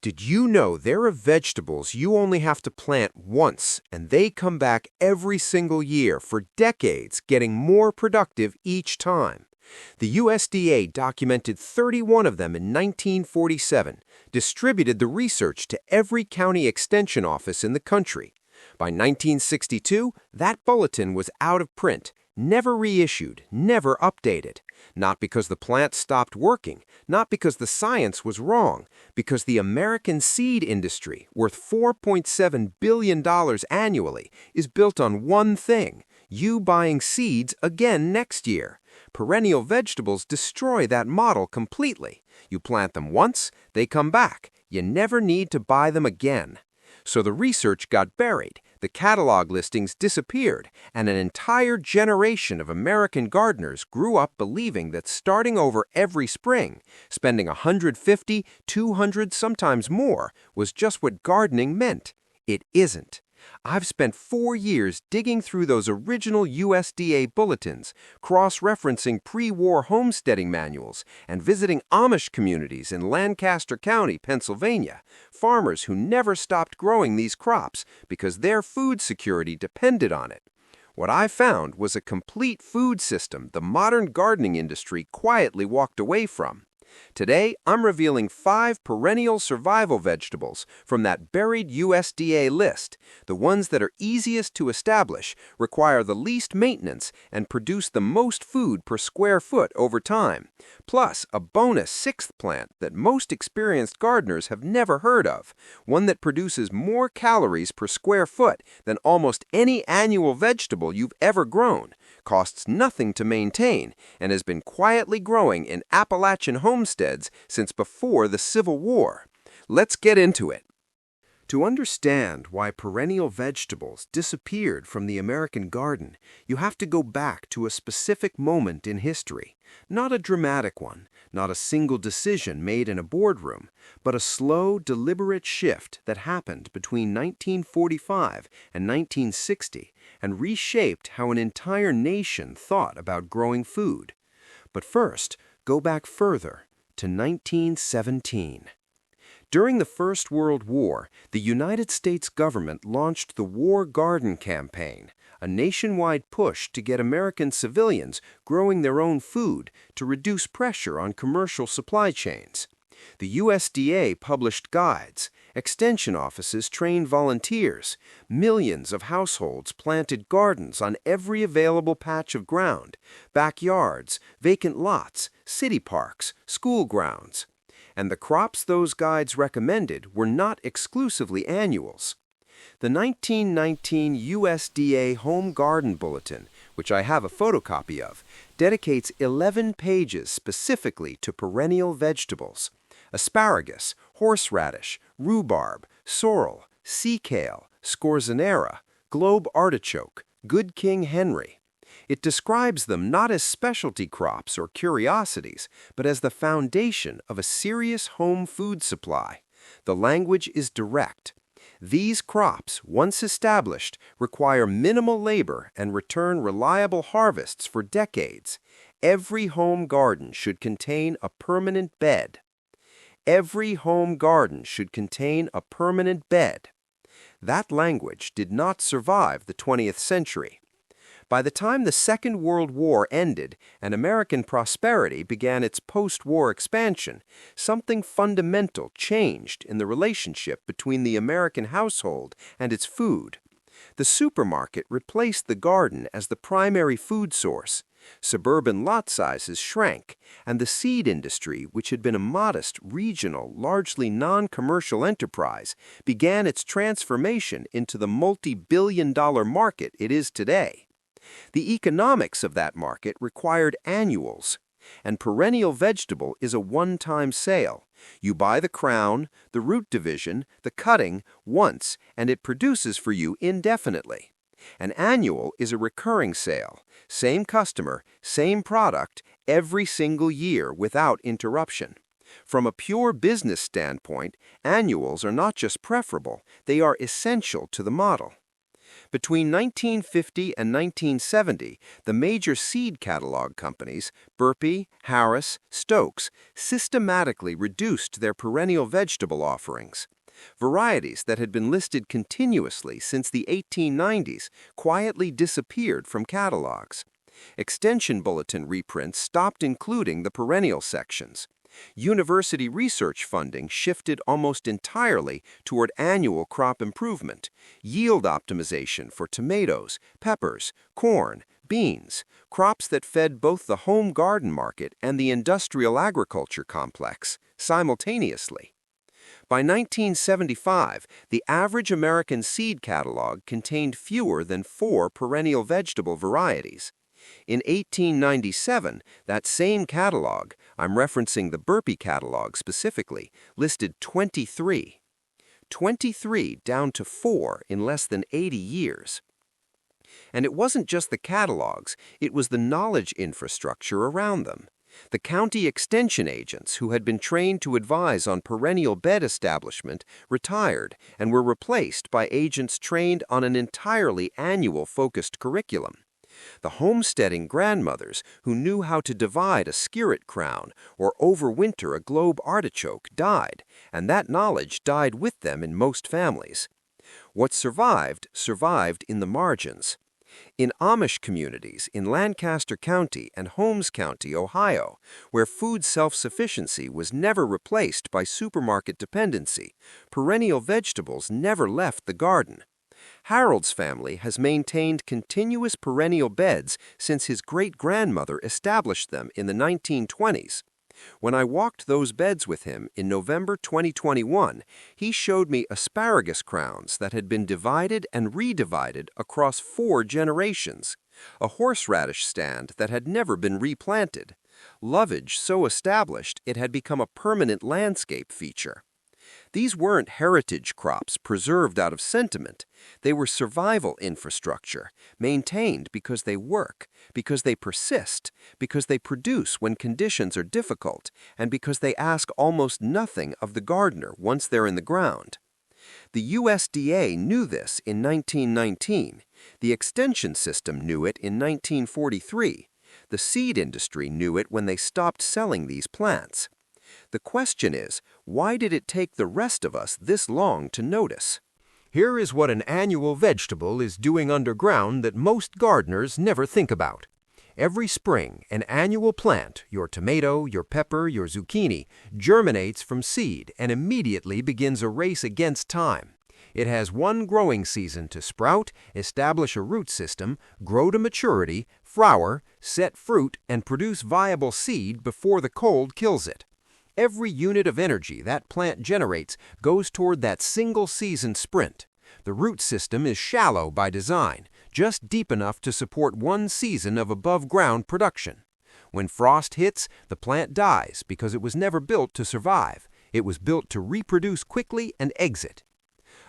Did you know there are vegetables you only have to plant once and they come back every single year for decades, getting more productive each time? The USDA documented 31 of them in 1947, distributed the research to every county extension office in the country. By 1962, that bulletin was out of print, never reissued, never updated. Not because the plant stopped working, not because the science was wrong, because the American seed industry, worth $4.7 billion annually, is built on one thing: you buying seeds again next year. Perennial vegetables destroy that model completely. You plant them once, they come back. You never need to buy them again. So the research got buried, the catalog listings disappeared, and an entire generation of American gardeners grew up believing that starting over every spring, spending $150, $200, sometimes more, was just what gardening meant. It isn't. I've spent 4 years digging through those original USDA bulletins, cross-referencing pre-war homesteading manuals, and visiting Amish communities in Lancaster County, Pennsylvania, farmers who never stopped growing these crops because their food security depended on it. What I found was a complete food system the modern gardening industry quietly walked away from. Today, I'm revealing 5 perennial survival vegetables from that buried USDA list, the ones that are easiest to establish, require the least maintenance, and produce the most food per square foot over time. Plus, a bonus 6th plant that most experienced gardeners have never heard of, one that produces more calories per square foot than almost any annual vegetable you've ever grown, costs nothing to maintain, and has been quietly growing in Appalachian homesteads since before the Civil War. Let's get into it. To understand why perennial vegetables disappeared from the American garden, you have to go back to a specific moment in history. Not a dramatic one, not a single decision made in a boardroom, but a slow, deliberate shift that happened between 1945 and 1960 and reshaped how an entire nation thought about growing food. But first, go back further to 1917. During the First World War, the United States government launched the War Garden Campaign, a nationwide push to get American civilians growing their own food to reduce pressure on commercial supply chains. The USDA published guides, extension offices trained volunteers, millions of households planted gardens on every available patch of ground, backyards, vacant lots, city parks, school grounds. And the crops those guides recommended were not exclusively annuals. The 1919 USDA Home Garden Bulletin, which I have a photocopy of, dedicates 11 pages specifically to perennial vegetables: asparagus, horseradish, rhubarb, sorrel, sea kale, scorzonera, globe artichoke, good King Henry. It describes them not as specialty crops or curiosities, but as the foundation of a serious home food supply. The language is direct. These crops, once established, require minimal labor and return reliable harvests for decades. Every home garden should contain a permanent bed. Every home garden should contain a permanent bed. That language did not survive the 20th century. By the time the Second World War ended and American prosperity began its post-war expansion, something fundamental changed in the relationship between the American household and its food. The supermarket replaced the garden as the primary food source. Suburban lot sizes shrank, and the seed industry, which had been a modest, regional, largely non-commercial enterprise, began its transformation into the multi-billion-dollar market it is today. The economics of that market required annuals, and perennial vegetable is a one-time sale. You buy the crown, the root division, the cutting once, and it produces for you indefinitely. An annual is a recurring sale, same customer, same product, every single year without interruption. From a pure business standpoint, annuals are not just preferable, they are essential to the model. Between 1950 and 1970, the major seed catalog companies, Burpee, Harris, Stokes, systematically reduced their perennial vegetable offerings. Varieties that had been listed continuously since the 1890s quietly disappeared from catalogs. Extension bulletin reprints stopped including the perennial sections. University research funding shifted almost entirely toward annual crop improvement, yield optimization for tomatoes, peppers, corn, beans, crops that fed both the home garden market and the industrial agriculture complex simultaneously. By 1975, the average American seed catalog contained fewer than 4 perennial vegetable varieties. In 1897, that same catalog, I'm referencing the Burpee catalog specifically, listed 23. 23 down to 4 in less than 80 years. And it wasn't just the catalogs, it was the knowledge infrastructure around them. The county extension agents who had been trained to advise on perennial bed establishment retired and were replaced by agents trained on an entirely annual focused curriculum. The homesteading grandmothers who knew how to divide a skirret crown or overwinter a globe artichoke died, and that knowledge died with them in most families. What survived in the margins. In Amish communities in Lancaster County and Holmes County, Ohio, where food self-sufficiency was never replaced by supermarket dependency, perennial vegetables never left the garden. Harold's family has maintained continuous perennial beds since his great-grandmother established them in the 1920s. When I walked those beds with him in November 2021, he showed me asparagus crowns that had been divided and redivided across 4 generations, a horseradish stand that had never been replanted, lovage so established it had become a permanent landscape feature. These weren't heritage crops preserved out of sentiment. They were survival infrastructure, maintained because they work, because they persist, because they produce when conditions are difficult, and because they ask almost nothing of the gardener once they're in the ground. The USDA knew this in 1919. The extension system knew it in 1943. The seed industry knew it when they stopped selling these plants. The question is, why did it take the rest of us this long to notice? Here is what an annual vegetable is doing underground that most gardeners never think about. Every spring, an annual plant, your tomato, your pepper, your zucchini, germinates from seed and immediately begins a race against time. It has one growing season to sprout, establish a root system, grow to maturity, flower, set fruit, and produce viable seed before the cold kills it. Every unit of energy that plant generates goes toward that single-season sprint. The root system is shallow by design, just deep enough to support one season of above-ground production. When frost hits, the plant dies because it was never built to survive. It was built to reproduce quickly and exit.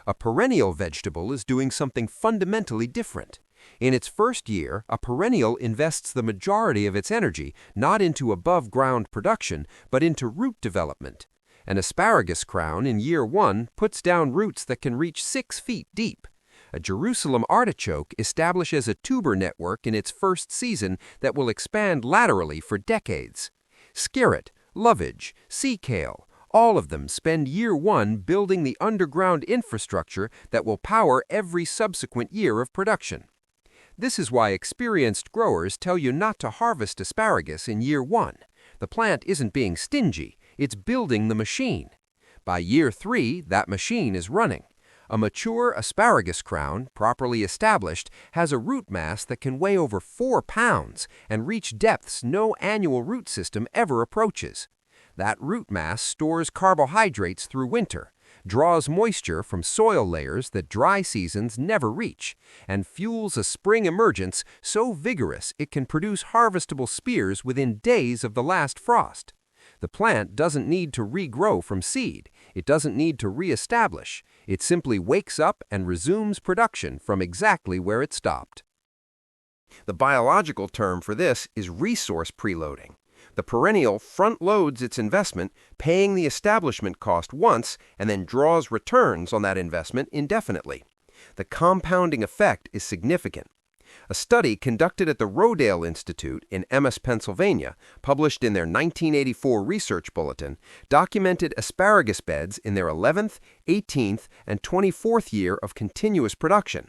A perennial vegetable is doing something fundamentally different. In its first year, a perennial invests the majority of its energy not into above-ground production, but into root development. An asparagus crown in year 1 puts down roots that can reach 6 feet deep. A Jerusalem artichoke establishes a tuber network in its first season that will expand laterally for decades. Skirret, lovage, sea kale, all of them spend year 1 building the underground infrastructure that will power every subsequent year of production. This is why experienced growers tell you not to harvest asparagus in year 1. The plant isn't being stingy, it's building the machine. By year 3, that machine is running. A mature asparagus crown, properly established, has a root mass that can weigh over 4 pounds and reach depths no annual root system ever approaches. That root mass stores carbohydrates through winter, draws moisture from soil layers that dry seasons never reach, and fuels a spring emergence so vigorous it can produce harvestable spears within days of the last frost. The plant doesn't need to regrow from seed. It doesn't need to reestablish. It simply wakes up and resumes production from exactly where it stopped. The biological term for this is resource preloading. The perennial front-loads its investment, paying the establishment cost once, and then draws returns on that investment indefinitely. The compounding effect is significant. A study conducted at the Rodale Institute in Emmaus, Pennsylvania, published in their 1984 research bulletin, documented asparagus beds in their 11th, 18th, and 24th year of continuous production.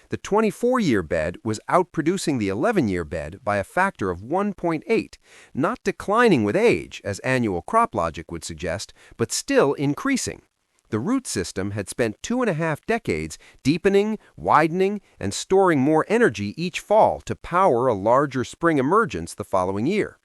The 24-year bed was outproducing the 11-year bed by a factor of 1.8, not declining with age, as annual crop logic would suggest, but still increasing. The root system had spent 2.5 decades deepening, widening, and storing more energy each fall to power a larger spring emergence the following year.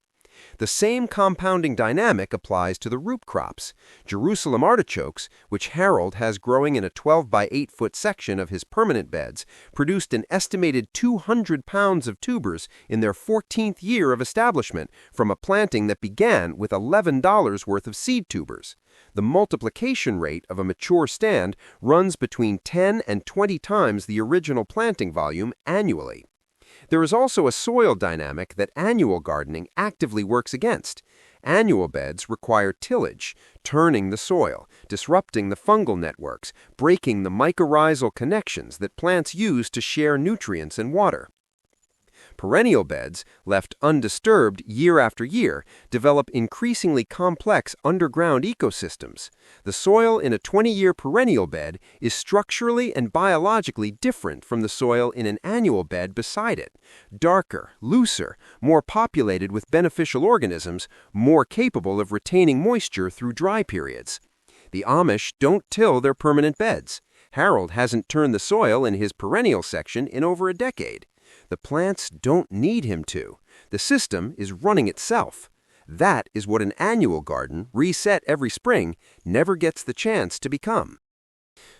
The same compounding dynamic applies to the root crops. Jerusalem artichokes, which Harold has growing in a 12 by 8 foot section of his permanent beds, produced an estimated 200 pounds of tubers in their 14th year of establishment from a planting that began with $11 worth of seed tubers. The multiplication rate of a mature stand runs between 10 and 20 times the original planting volume annually. There is also a soil dynamic that annual gardening actively works against. Annual beds require tillage, turning the soil, disrupting the fungal networks, breaking the mycorrhizal connections that plants use to share nutrients and water. Perennial beds, left undisturbed year after year, develop increasingly complex underground ecosystems. The soil in a 20-year perennial bed is structurally and biologically different from the soil in an annual bed beside it. Darker, looser, more populated with beneficial organisms, more capable of retaining moisture through dry periods. The Amish don't till their permanent beds. Harold hasn't turned the soil in his perennial section in over a decade. The plants don't need him to. The system is running itself. That is what an annual garden, reset every spring, never gets the chance to become.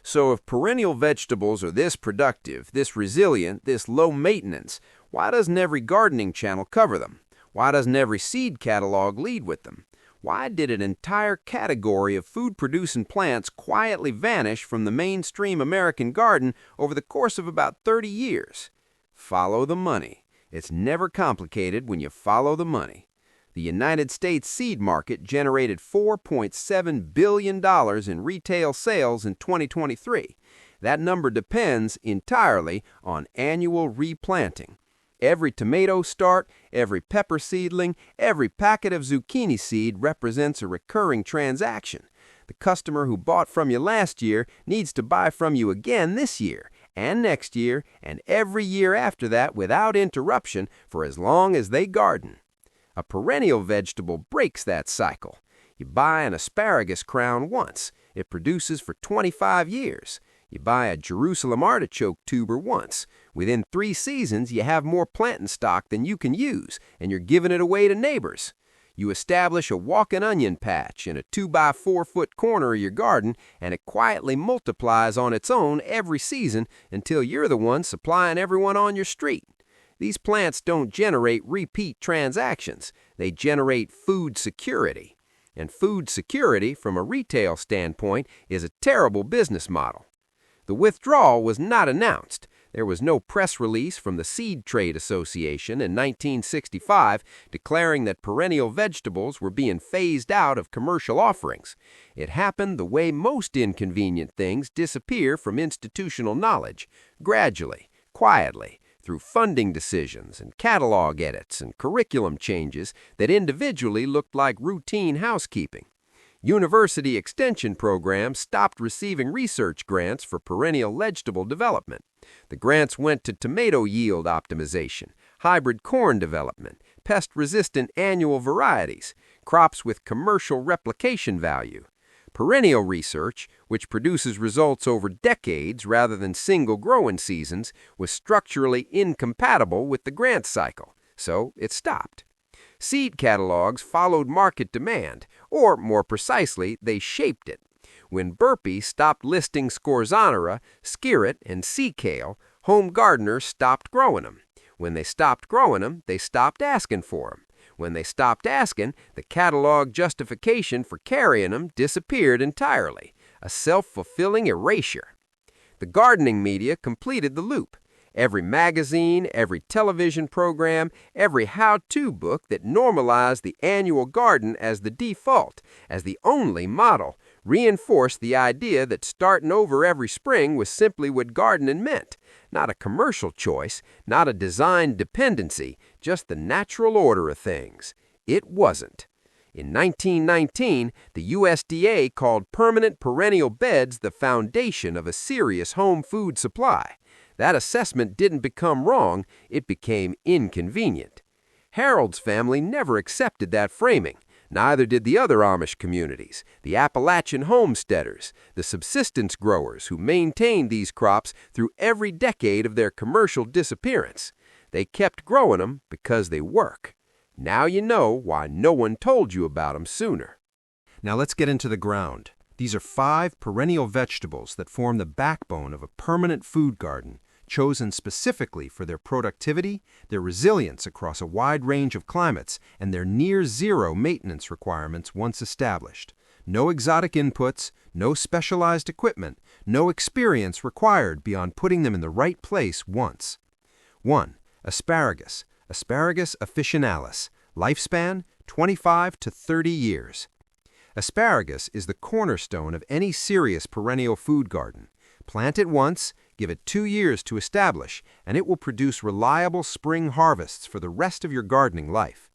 So if perennial vegetables are this productive, this resilient, this low maintenance, why doesn't every gardening channel cover them? Why doesn't every seed catalog lead with them? Why did an entire category of food-producing plants quietly vanish from the mainstream American garden over the course of about 30 years? Follow the money. It's never complicated when you follow the money. The United States seed market generated $4.7 billion in retail sales in 2023. That number depends entirely on annual replanting. Every tomato start, every pepper seedling, every packet of zucchini seed represents a recurring transaction. The customer who bought from you last year needs to buy from you again this year, and next year, and every year after that without interruption for as long as they garden. A perennial vegetable breaks that cycle. You buy an asparagus crown once. It produces for 25 years. You buy a Jerusalem artichoke tuber once. Within 3 seasons, you have more planting stock than you can use, and you're giving it away to neighbors. You establish a walking onion patch in a 2 by 4 foot corner of your garden, and it quietly multiplies on its own every season until you're the one supplying everyone on your street. These plants don't generate repeat transactions. They generate food security. And food security, from a retail standpoint, is a terrible business model. The withdrawal was not announced. There was no press release from the Seed Trade Association in 1965 declaring that perennial vegetables were being phased out of commercial offerings. It happened the way most inconvenient things disappear from institutional knowledge, gradually, quietly, through funding decisions and catalog edits and curriculum changes that individually looked like routine housekeeping. University extension programs stopped receiving research grants for perennial vegetable development. The grants went to tomato yield optimization, hybrid corn development, pest-resistant annual varieties, crops with commercial replication value. Perennial research, which produces results over decades rather than single growing seasons, was structurally incompatible with the grant cycle, so it stopped. Seed catalogs followed market demand, or more precisely, they shaped it. When Burpee stopped listing scorzonera, skirret, and sea kale, home gardeners stopped growing them. When they stopped growing them, they stopped asking for them. When they stopped asking, the catalog justification for carrying them disappeared entirely, a self-fulfilling erasure. The gardening media completed the loop. Every magazine, every television program, every how-to book that normalized the annual garden as the default, as the only model, reinforced the idea that starting over every spring was simply what gardening meant, not a commercial choice, not a design dependency, just the natural order of things. It wasn't. In 1919, the USDA called permanent perennial beds the foundation of a serious home food supply. That assessment didn't become wrong, it became inconvenient. Harold's family never accepted that framing. Neither did the other Amish communities, the Appalachian homesteaders, the subsistence growers who maintained these crops through every decade of their commercial disappearance. They kept growing them because they work. Now you know why no one told you about them sooner. Now let's get into the ground. These are 5 perennial vegetables that form the backbone of a permanent food garden, chosen specifically for their productivity, their resilience across a wide range of climates, and their near-zero maintenance requirements once established. No exotic inputs, no specialized equipment, no experience required beyond putting them in the right place once. 1. Asparagus. Asparagus officinalis. Lifespan, 25 to 30 years. Asparagus is the cornerstone of any serious perennial food garden. Plant it once, give it 2 years to establish, and it will produce reliable spring harvests for the rest of your gardening life.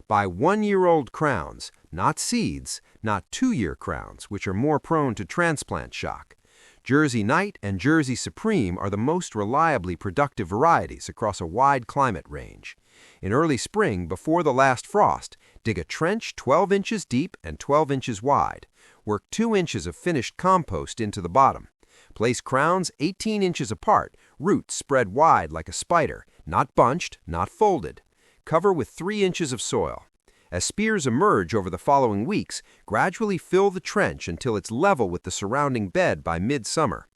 Buy 1-year-old crowns, not seeds, not 2-year crowns, which are more prone to transplant shock. Jersey Night and Jersey Supreme are the most reliably productive varieties across a wide climate range. In early spring, before the last frost, dig a trench 12 inches deep and 12 inches wide. Work 2 inches of finished compost into the bottom. Place crowns 18 inches apart, roots spread wide like a spider, not bunched, not folded. Cover with 3 inches of soil. As spears emerge over the following weeks, gradually fill the trench until it's level with the surrounding bed by midsummer.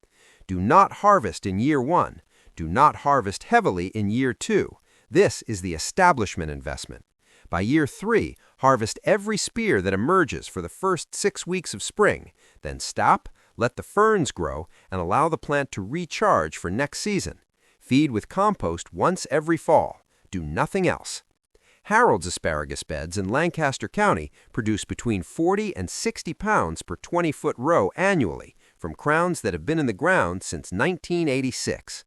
Do not harvest in year 1. Do not harvest heavily in year 2. This is the establishment investment. By year 3, harvest every spear that emerges for the first 6 weeks of spring. Then stop, let the ferns grow, and allow the plant to recharge for next season. Feed with compost once every fall. Do nothing else. Harold's asparagus beds in Lancaster County produce between 40 and 60 pounds per 20-foot row annually from crowns that have been in the ground since 1986.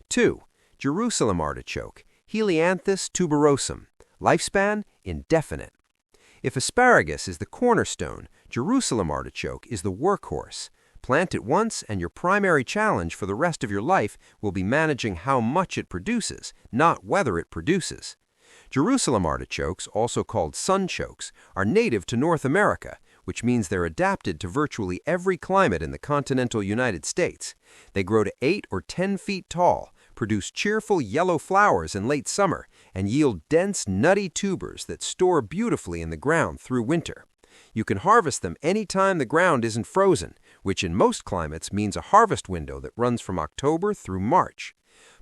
2. Jerusalem artichoke, Helianthus tuberosum. Lifespan, indefinite. If asparagus is the cornerstone, Jerusalem artichoke is the workhorse. Plant it once, and your primary challenge for the rest of your life will be managing how much it produces, not whether it produces. Jerusalem artichokes, also called sunchokes, are native to North America, which means they're adapted to virtually every climate in the continental United States. They grow to 8 or 10 feet tall, produce cheerful yellow flowers in late summer, and yield dense, nutty tubers that store beautifully in the ground through winter. You can harvest them any time the ground isn't frozen, which in most climates means a harvest window that runs from October through March.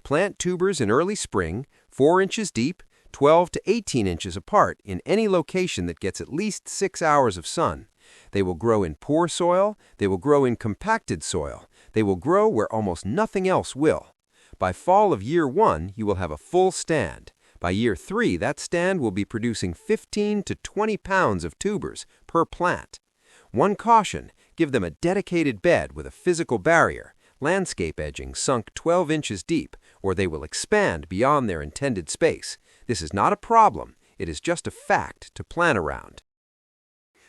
Plant tubers in early spring, 4 inches deep, 12 to 18 inches apart in any location that gets at least 6 hours of sun. They will grow in poor soil, they will grow in compacted soil, they will grow where almost nothing else will. By fall of year 1, you will have a full stand. By year 3, that stand will be producing 15 to 20 pounds of tubers per plant. One caution, give them a dedicated bed with a physical barrier, landscape edging sunk 12 inches deep, or they will expand beyond their intended space. This is not a problem, it is just a fact to plan around.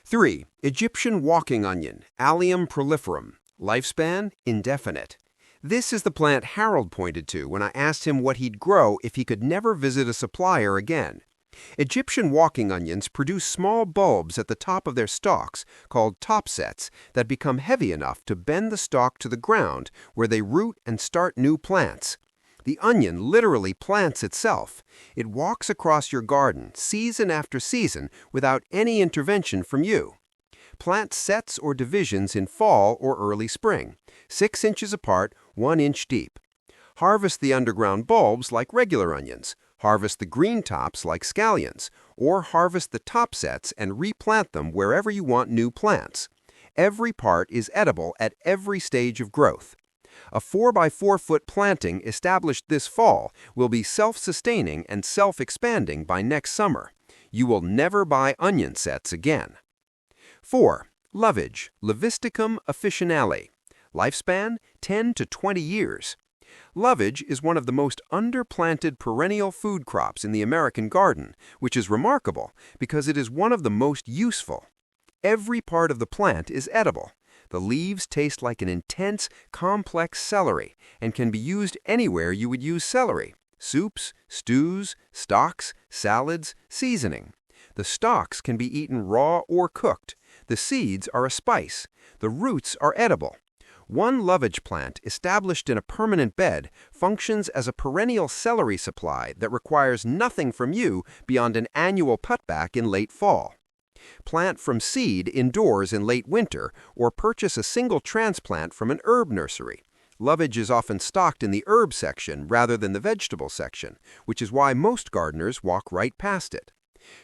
3. Egyptian walking onion, Allium proliferum. Lifespan, indefinite. This is the plant Harold pointed to when I asked him what he'd grow if he could never visit a supplier again. Egyptian walking onions produce small bulbs at the top of their stalks, called topsets, that become heavy enough to bend the stalk to the ground, where they root and start new plants. The onion literally plants itself. It walks across your garden, season after season, without any intervention from you. Plant sets or divisions in fall or early spring, 6 inches apart, 1 inch deep. Harvest the underground bulbs like regular onions, harvest the green tops like scallions, or harvest the top sets and replant them wherever you want new plants. Every part is edible at every stage of growth. A 4x4 foot planting established this fall will be self-sustaining and self-expanding by next summer. You will never buy onion sets again. 4. Lovage, Levisticum officinale. Lifespan, 10 to 20 years. Lovage is one of the most underplanted perennial food crops in the American garden, which is remarkable because it is one of the most useful. Every part of the plant is edible. The leaves taste like an intense, complex celery and can be used anywhere you would use celery: soups, stews, stocks, salads, seasoning. The stalks can be eaten raw or cooked. The seeds are a spice. The roots are edible. One lovage plant established in a permanent bed functions as a perennial celery supply that requires nothing from you beyond an annual putback in late fall. Plant from seed indoors in late winter or purchase a single transplant from an herb nursery. Lovage is often stocked in the herb section rather than the vegetable section, which is why most gardeners walk right past it.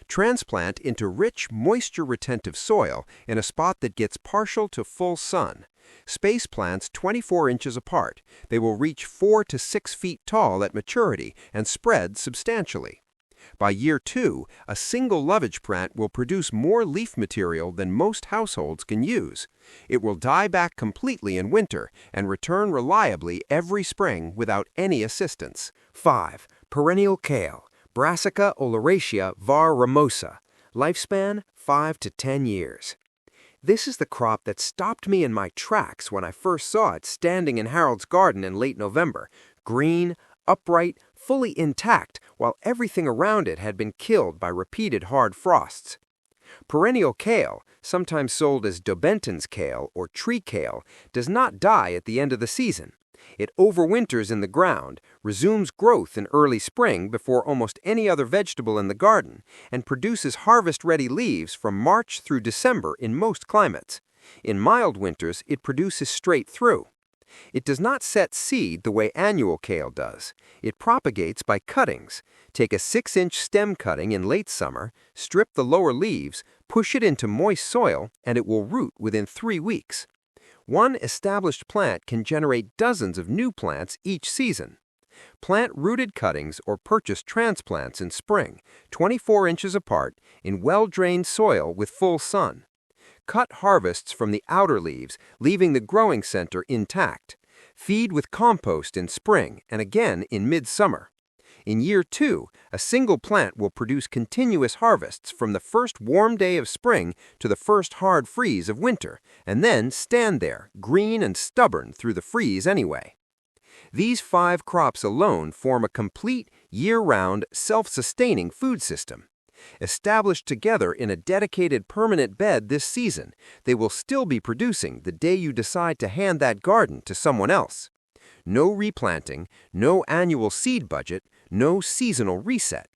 Transplant into rich, moisture-retentive soil in a spot that gets partial to full sun. Space plants 24 inches apart. They will reach 4 to 6 feet tall at maturity and spread substantially. By year 2, a single lovage plant will produce more leaf material than most households can use. It will die back completely in winter and return reliably every spring without any assistance. 5. Perennial kale, Brassica oleracea var. Ramosa. Lifespan, 5 to 10 years. This is the crop that stopped me in my tracks when I first saw it standing in Harold's garden in late November. Green, upright, fully intact, while everything around it had been killed by repeated hard frosts. Perennial kale, sometimes sold as Dobenton's kale or tree kale, does not die at the end of the season. It overwinters in the ground, resumes growth in early spring before almost any other vegetable in the garden, and produces harvest-ready leaves from March through December in most climates. In mild winters, it produces straight through. It does not set seed the way annual kale does. It propagates by cuttings. Take a 6-inch stem cutting in late summer, strip the lower leaves, push it into moist soil, and it will root within 3 weeks. One established plant can generate dozens of new plants each season. Plant rooted cuttings or purchase transplants in spring, 24 inches apart, in well-drained soil with full sun. Cut harvests from the outer leaves, leaving the growing center intact. Feed with compost in spring and again in midsummer. In year 2, a single plant will produce continuous harvests from the first warm day of spring to the first hard freeze of winter, and then stand there, green and stubborn through the freeze anyway. These 5 crops alone form a complete, year-round, self-sustaining food system. Established together in a dedicated permanent bed this season, they will still be producing the day you decide to hand that garden to someone else. No replanting, no annual seed budget, no seasonal reset.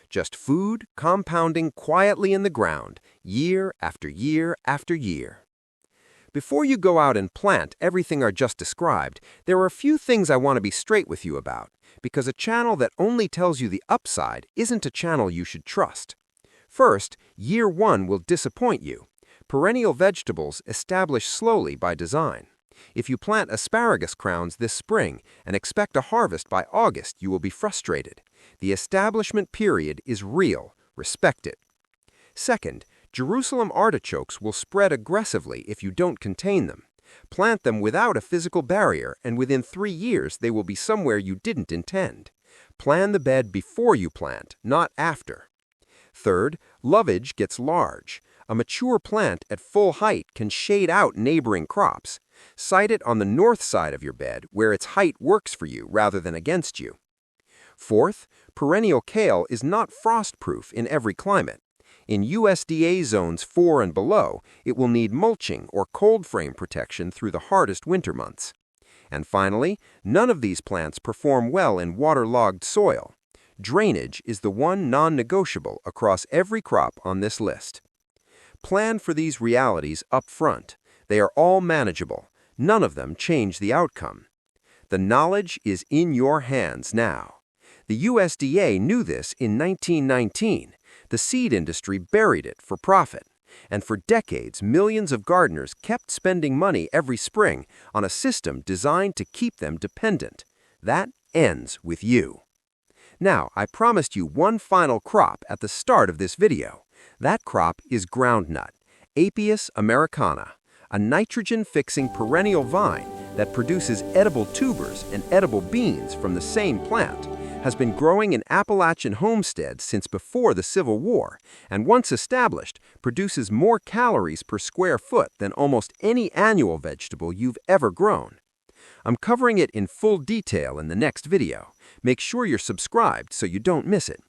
Just food compounding quietly in the ground, year after year after year. Before you go out and plant everything I just described, there are a few things I want to be straight with you about, because a channel that only tells you the upside isn't a channel you should trust. First, year 1 will disappoint you. Perennial vegetables establish slowly by design. If you plant asparagus crowns this spring and expect a harvest by August, you will be frustrated. The establishment period is real. Respect it. Second, Jerusalem artichokes will spread aggressively if you don't contain them. Plant them without a physical barrier, and within 3 years they will be somewhere you didn't intend. Plan the bed before you plant, not after. Third, lovage gets large. A mature plant at full height can shade out neighboring crops. Site it on the north side of your bed, where its height works for you rather than against you. Fourth, perennial kale is not frost-proof in every climate. In USDA zones 4 and below, it will need mulching or cold frame protection through the hardest winter months. And finally, none of these plants perform well in waterlogged soil. Drainage is the one non-negotiable across every crop on this list. Plan for these realities up front. They are all manageable. None of them change the outcome. The knowledge is in your hands now. The USDA knew this in 1919. The seed industry buried it for profit. And for decades, millions of gardeners kept spending money every spring on a system designed to keep them dependent. That ends with you. Now, I promised you one final crop at the start of this video. That crop is groundnut. Apius americana, a nitrogen-fixing perennial vine that produces edible tubers and edible beans from the same plant, has been growing in Appalachian homesteads since before the Civil War, and once established, produces more calories per square foot than almost any annual vegetable you've ever grown. I'm covering it in full detail in the next video. Make sure you're subscribed so you don't miss it.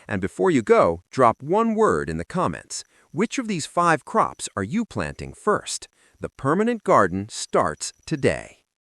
And before you go, drop one word in the comments. Which of these 5 crops are you planting first? The permanent garden starts today.